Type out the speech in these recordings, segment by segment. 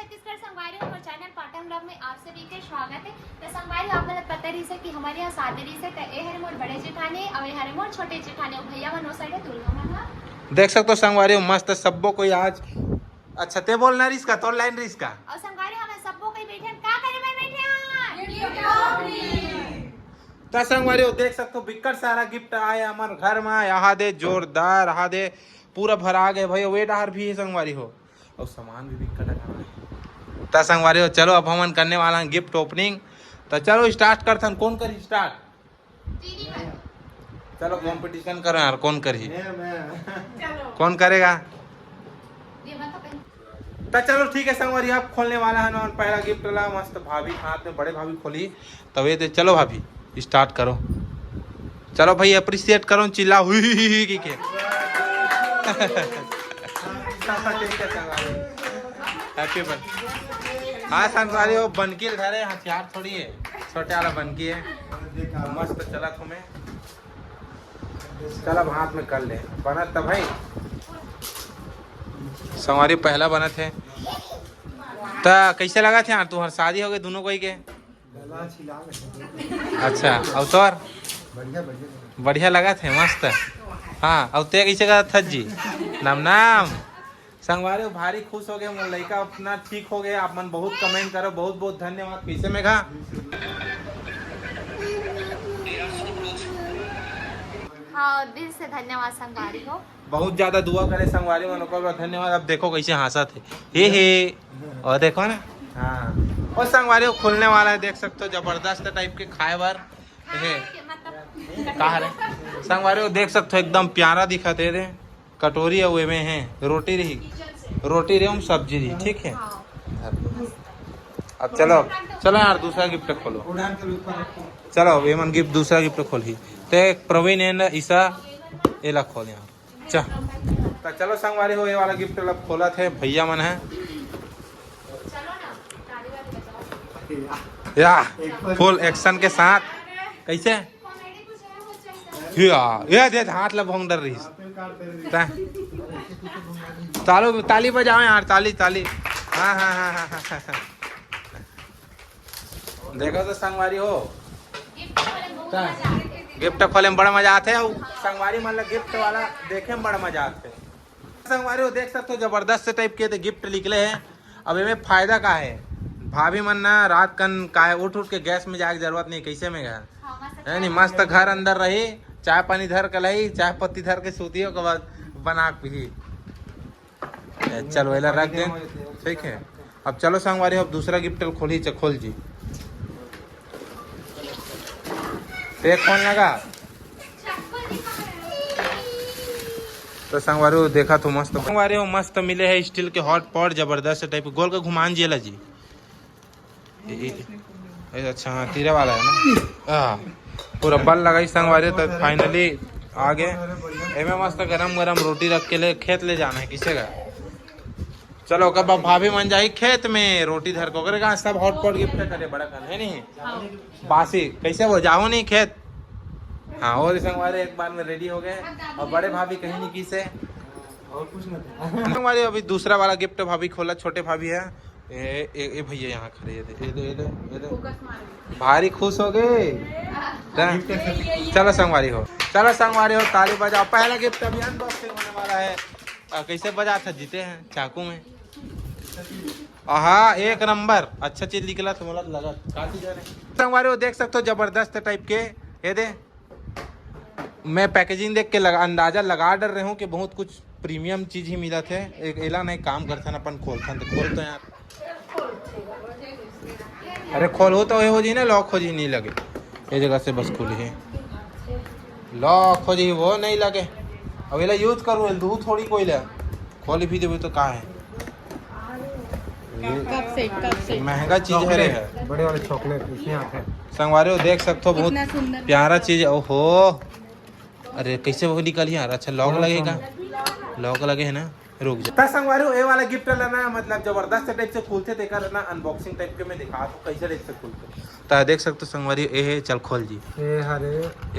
छत्तीसगढ़ संगवारी और channel Patan blog में आप सभी के स्वागत है। तो संगवारी आप लोग पता रही से कि हमारे यहाँ शादी रही से तो ये हरे मोर बड़े जेठाने और ये हरे मोर छोटे जेठाने भैया मन साइड है दुर्गा मन देख सकते हो संगवारी मस्त सबको कोई आज अच्छा ते बोलना रिस का तो लाइन रिस का और संगवारी हमें सबको कहीं बैठे का करे में बैठे तो संगवारी देख सकते हो बिकट सारा गिफ्ट आया हमारे घर में यहाँ दे जोरदार यहाँ दे पूरा भरा गए भाई वेट आहार भी है संगवारी हो और सामान भी बिकट है तो संगवारी हो चलो अब हम करने वाला है गिफ्ट ओपनिंग। तो चलो स्टार्ट करते कौन करी स्टार्ट चलो कंपटीशन करो यार कौन करी कौन करेगा तो चलो ठीक है संगवारी आप खोलने वाला है ना पहला गिफ्ट ला मस्त भाभी हाथ में बड़े भाभी खोली तब ये चलो भाभी स्टार्ट करो चलो भाई अप्रिशिएट करो चिल्ला हुई की के हैप्पी बर्थडे हाँ संगवारी हो बनकी घर है हथियार थोड़ी है छोटे वाला बनकी है मस्त चला तुम्हें चल अब हाथ में कर ले बना तब भाई संगवारी पहला बना थे तो कैसे लगा थे यार तुम्हार शादी हो गई दोनों कोई के अच्छा अवतार बढ़िया लगा थे मस्त हाँ अब ते कैसे कहा था जी नाम नाम संगवारी भारी खुश हो गए मोर लड़का अपना ठीक हो गया आप मन बहुत कमेंट करो बहुत बहुत धन्यवाद कैसे में कहा हाँ दिल से धन्यवाद संगवारी हो बहुत ज्यादा दुआ करे संगवारी मन को धन्यवाद। अब देखो कैसे हंसा थे हे और देखो ना हाँ और संगवारी खुलने वाला है देख सकते हो जबरदस्त टाइप के खाए बार कहा रे संगवारी देख सकते हो एकदम प्यारा दिखा दे रहे कटोरी हुए में है रोटी रही सब्जी रही ठीक है। अब चलो चलो यार दूसरा गिफ्ट खोलो चलो ये मन गिफ्ट दूसरा गिफ्ट खोली तो प्रवीण एंड ईसा ये खोल यार तो चलो संगवारी हो ये वाला गिफ्ट खोला थे भैया मन है या फुल एक्शन के साथ कैसे ये दे हाथ ला भोंग डर रही तालो ताली बजाओ यार ताली ताली हाँ हाँ हाँ हाँ हाँ हाँ देखो तो संगवारी हो गिफ्ट खोले में बड़ा मजा आते है संगवारी मतलब गिफ्ट वाला देखे में बड़ा मजा आते संगवारी हो देख सकते हो जबरदस्त टाइप के तो गिफ्ट निकले हैं। अब इनमें फायदा का है भाभी मन ना रात कन का उठ के गैस में जाए की जरूरत नहीं कैसे में घर है नहीं मस्त घर अंदर रही चाय पानी धर के लाई चाय पत्ती धर के सूती के बाद बना पी चलो वेला रख दे ठीक है। अब चलो संगवारी अब दूसरा गिफ्ट खोली खोल जी देख कौन लगा तो संगवारी देखा तो मस्त संगवारी मस्त मिले है स्टील के हॉट पॉट जबरदस्त टाइप गोल का घुमान जिला जी अच्छा हाँ तीरे वाला है ना पूरा बल लगाई संगवारी तो फाइनली आ गए एमे मस्त गरम गरम रोटी रख के ले खेत ले जाना है किसे का चलो कब भाभी मन जाई खेत में रोटी धर को करेगा सब हॉट पॉट गिफ्ट करे बड़ा कर है नहीं बासी कैसे वो जाओ नहीं खेत हाँ और संगवारी एक बार में रेडी हो गए और बड़े भाभी कहीं नहीं की से और कुछ नहीं संगवारी अभी दूसरा वाला गिफ्ट भाभी खोला छोटे भाभी है ए भैया यहाँ खड़े ये भारी खुश हो गए चलो संगवारी हो ताली बजाओ पहला गिफ्ट अभी अनबॉक्सिंग होने वाला है कैसे बजा था जीते हैं चाकू में हाँ एक नंबर अच्छा चीज निकला तो मतलब लगा काफी जाने संगवारी हो देख सकते हो जबरदस्त टाइप के ये दे मैं पैकेजिंग देख के अंदाजा लगा डर रहे हूँ कि बहुत कुछ प्रीमियम चीज ही मिला थे एक एला नहीं काम करता ना अपन खोलता तो खोल तो यार अरे खोल हो तो हो जी ना लॉक हो जी नहीं लगे ये जगह से बस खुली है लॉक हो जी वो नहीं लगे अब ये यूज करूँ दूध थोड़ी कोई ले खोली भी देवे तो कहाँ है महंगा चीज है रे बड़े वाले चॉकलेट इसमें आते हैं संगवारी हो देख सकते हो बहुत प्यारा चीज ओहो अरे कैसे वो निकल यार अच्छा लॉक लगेगा लॉक लगे है ना रुक जा संगवारी ये वाला गिफ्ट लेना मतलब जबरदस्त टाइप से खुलते थे कर ना अनबॉक्सिंग टाइप के मैं दिखा तो कैसे टाइप से खुलते तो देख सकते हो संगवारी ये है चल खोल जी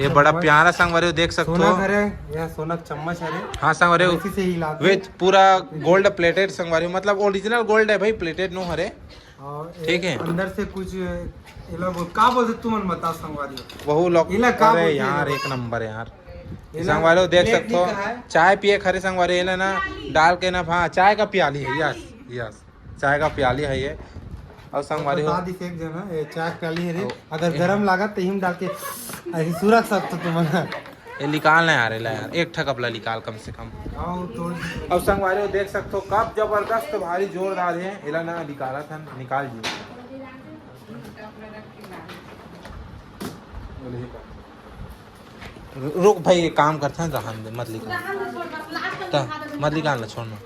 ये बड़ा प्यारा संगवारी देख सकते हो यह सोना चम्मच है हाँ संगवारी इसी से हिलाते विथ पूरा गोल्ड प्लेटेड संगवारी मतलब ओरिजिनल गोल्ड है भाई प्लेटेड नो हरे और ठीक है अंदर से कुछ ये लोग का बोलते तुम बता संगवारी वही लोग अरे यार एक नंबर यार संगवारी देख सकते हो चाय पिए खरे संगवारी है ना डाल के ना हाँ चाय का प्याली है यस यस चाय का प्याली है ये और संगवारी हो एक जन है चाय प्याली है रे अगर गरम लागत तो हिम डाल के ऐसी सुरख सकते तुम ये निकालना यार यार एक ठक अपना निकाल कम से कम अब संगवारी देख सकते हो कब जबरदस्त भारी जोरदार है इला ना निकाला था निकाल जी रुक भाई ये काम करते हैं रहन दे मत मत निकालना छोड़ना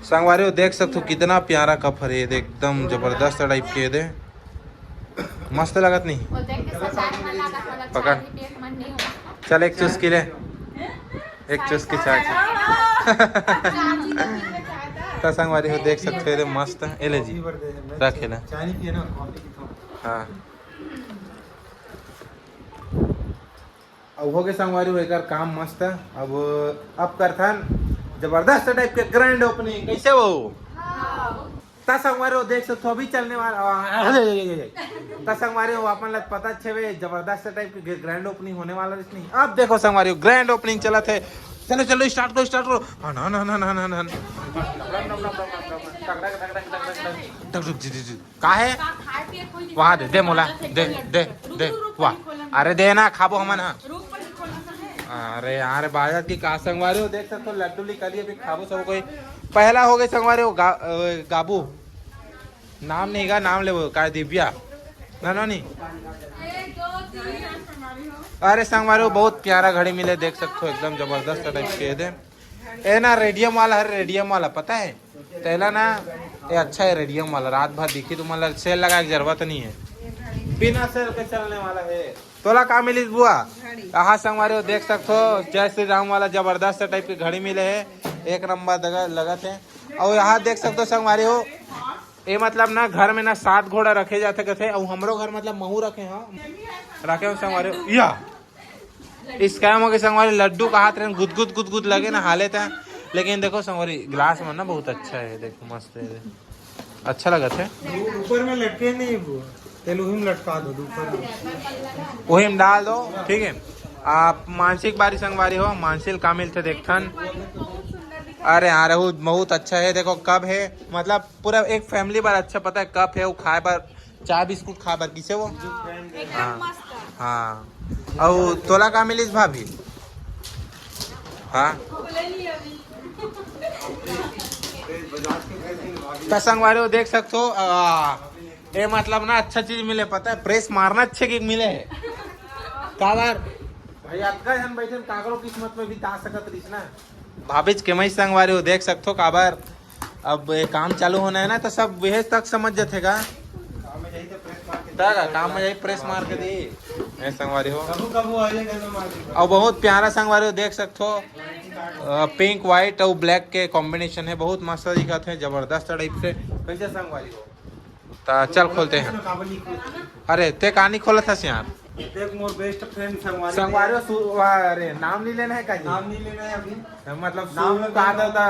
संगवारी देख सकते हो कितना प्यारा कप है एकदम जबरदस्त टाइप के दे मस्त लगत नहीं पकड़ चल एक चुस्की ले एक चुस्की चाय तो संगवारी हो देख सकते हो मस्त है ले जी रखे ना हाँ अब हो गए संगवारी हो एक काम मस्त है अब करथन जबरदस्त टाइप के ग्रैंड ओपनिंग कैसे वो संगवारी देख सकते हो अभी चलने वाला संगवारी हो अपन लग पता छे जबरदस्त टाइप के ग्रैंड ओपनिंग होने वाला नहीं अब देखो संगवारी ग्रैंड ओपनिंग चला थे चलो चलो स्टार्ट करो हाँ ना ना ना ना ना ना का है वहाँ दे मोला दे दे दे वाह अरे दे ना खाबो हमन अरे यार बाजार की का संगवारी हो देख सकते हो लड्डू निकालिए अभी खाबो सब कोई पहला हो गए संगवारी हो गाबू नाम नहीं गा नाम ले वो का दिव्या ना नहीं अरे संगवारी बहुत प्यारा घड़ी मिले देख सकते हो एकदम जबरदस्त टाइप के दे ए ना रेडियम वाला है रेडियम वाला पता है पहला ना ये अच्छा है रेडियम वाला रात भर दिखी तुम्हारा सेल लगा की जरूरत नहीं है बिना सेल के चलने वाला है तोला का मिली बुआ यहाँ संगवारी हो देख सकते हो जय श्री राम वाला जबरदस्त टाइप की घड़ी मिले है एक नंबर लगा थे और यहाँ देख सकते हो संगवारी हो ये मतलब ना घर में ना 7 घोड़ा रखे जाते कथे और हमरो घर मतलब महू रखे हैं रखे संगवारी या स्कैम हो गए संगवारी लड्डू का हाथ गुद लगे ना हाले थे लेकिन देखो संगवारी ग्लास में ना बहुत अच्छा है देखो मस्त है अच्छा लगा थे ऊपर में लटके नहीं तेलुहिम लटका दो वही में डाल दो ठीक है आप मानसिक बारी संगवारी हो मानसिक कामिल थे देखथन अरे यार वो बहुत अच्छा है देखो कप है मतलब पूरा एक फैमिली बार अच्छा पता है कप है वो खाए बार चाय बिस्कुट खाए बार किसे वो हाँ और तोला का मिली भाभी हाँ संगवारी हो देख सकते हो ये मतलब ना अच्छा चीज मिले पता है प्रेस मारना अच्छे की मिले है का बार भाई अटका जन बैठे काकरो किस्मत में भी ता सकत रही ना भाभीज के मई संगवारी हो देख सकते हो काबर अब ये काम चालू होना है ना तो सब वह तक समझ जाते का काम में जाई प्रेस मार के दी संगवारी हो और बहुत प्यारा संगवारी हो देख सकते हो पिंक व्हाइट और ब्लैक के कॉम्बिनेशन है बहुत मस्त दिखत है जबरदस्त टाइप से कैसे संगवारी हो तो चल खोलते हैं अरे ते कहानी खोला था यार देख मोर बेस्ट फ्रेंड संगवारी अरे नाम नहीं लेना है का नाम नहीं लेना है अभी मतलब नाम कहा था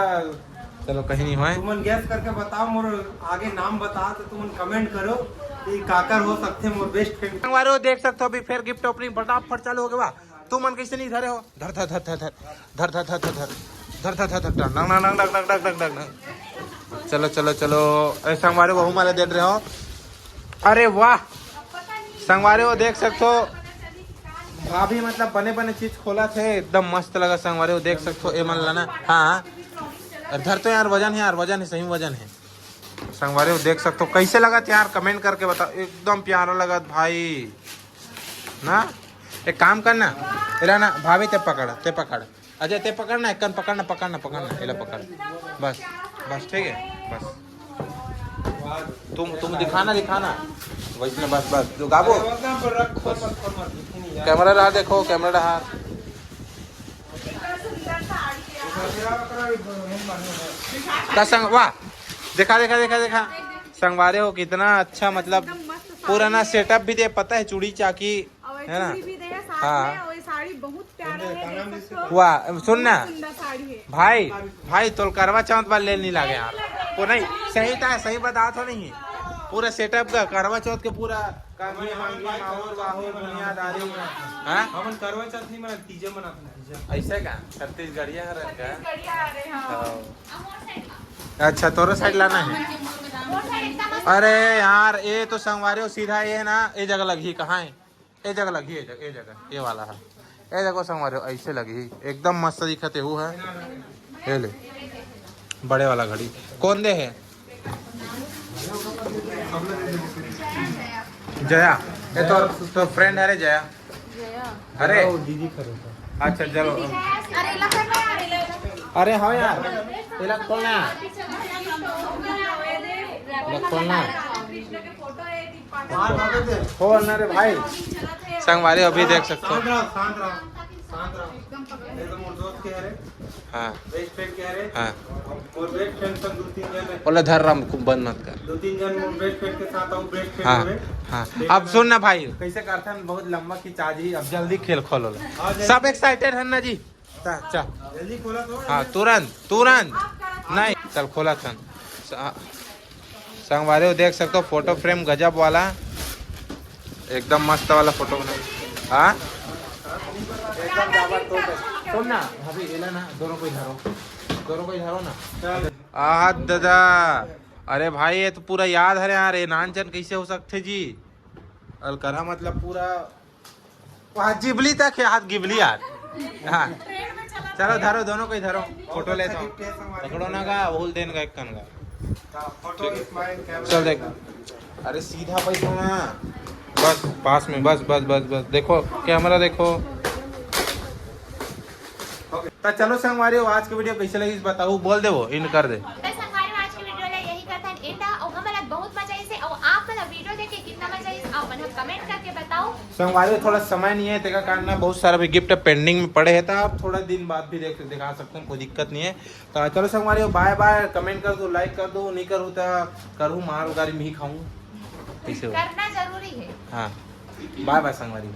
चलो कहीं नहीं हुआ तुमन गैस करके बताओ मोर आगे नाम बता तो तुमन कमेंट करो कि काकर हो सकते मोर बेस्ट फ्रेंड संगवारी हो देख सकते हो अभी फिर गिफ्ट ओपनिंग फटाफट चालू हो गया तुम मन कैसे नहीं धरे हो धर धर धर धर धर धर धर धर धर धर धर धर डंग डंग डंग डंग डंग डंग डंग चलो चलो चलो ऐसा हमारे बहु माला दे रहे हो अरे वाह संगवारी हो देख सकते हो भाभी मतलब बने बने चीज खोला थे एकदम मस्त लगा संगवारी हो देख सकते हो ए मन लाना हाँ धर तो यार वजन है सही वजन है संगवारी हो देख सकते हो कैसे लगा यार कमेंट करके बताओ एकदम प्यारा लगा भाई ना एक काम करना इला ना भाभी ते पकड़ अजय ते पकड़ना एक पकड़ना इला पकड़ बस बस ठीक है बस तुम दिखाना वैसे बस जो गाबो कैमरा रहा देखो कैमरा रहा का संग वाह देखा देखा देखा देखा संगवारे हो कितना अच्छा मतलब पूरा ना सेटअप भी दे पता है चूड़ी चाकी है ना हाँ साड़ी बहुत प्यारा है देख सकते हो। वाह सुन ना सुंदर साड़ी है। भाई भाई तो करवा चौथ वाले ले नहीं लगे यार वो नहीं सही था सही बता तो नहीं पूरा सेटअप का करवा चौथ के पूरा कांगी हांगी माहौल वाहौल दुनियादारी हाँ हम करवा चौथ नहीं मनाते तीजे मनाते हैं ऐसे का छत्तीसगढ़िया है का बढ़िया आ रहे हैं हाँ। अच्छा तोरो साइड लाना है अरे यार ये तो संगवारे हो सीधा ये ना ये जगह लगी कहाँ है ये जगह लगी ये जगह ये वाला है ये जगह संगवारे हो ऐसे लगी एकदम मस्त दिखते वो है ये ले बड़े वाला घड़ी कौन दे है जया ये तो फ्रेंड है रे जया अरे दीदी करो अच्छा चलो अरे लखन अरे हाँ यार ये लग खोलना लग खोलना कृष्ण के फोटो है दीपावली खोलना रे भाई संगवारे अभी देख सकते हो शांत रहो एकदम और दोस्त के है हाँ बेस्ट फ्रेंड के है हाँ और बेस्ट फ्रेंड सब दो तीन जन है बोले धर राम खूब बंद मत कर दो तीन जन और बेस्ट फ्रेंड के साथ आओ बेस्ट हाँ फ्रेंड में हाँ अब सुन ना भाई कैसे करते हैं बहुत लंबा खिंचा जी अब जल्दी खेल खोलो सब एक्साइटेड है ना जी चल जल्दी खोला तो हाँ तुरंत तुरंत नहीं चल खोला थन संगवारे देख सकते हो फोटो फ्रेम गजब वाला एकदम मस्त वाला फोटो बना हाँ एकदम जबरदस्त सुन ना भाभी एला ना दोनों को इधरो ना आह दादा अरे भाई ये तो पूरा याद है यार ये नानचन कैसे हो सकते जी अलकरा मतलब पूरा वहाँ जिबली तक है हाथ गिबली यार हाँ चलो धरो दोनों को ही धरो फोटो ले तो पकड़ो ना का भूल देन का एक कन का फोटो स्माइल कैमरा चल देख अरे सीधा पैसा ना बस पास में बस बस बस बस देखो कैमरा देखो तो चलो संगवारी आज की वीडियो कैसे लगी बताओ बोल दे वो इन कर दे तो संगवारी आज की वीडियो ला यही करता है एटा और हमरा बहुत मजा आई से और आप वाला वीडियो देख के कितना मजा आई आप मन कमेंट करके बताओ संगवारी थोड़ा समय नहीं है तेरा कारण ना बहुत सारा भी गिफ्ट पेंडिंग में पड़े हैं तो आप थोड़ा दिन बाद भी दिखा सकते हैं कोई दिक्कत नहीं है तो चलो संगवारी बाय बाय कमेंट कर दो लाइक कर दो नहीं करूँ तो करूँ मार उगारी मैं ही खाऊं कैसे हो करना जरूरी है हाँ बाय बाय संगवारी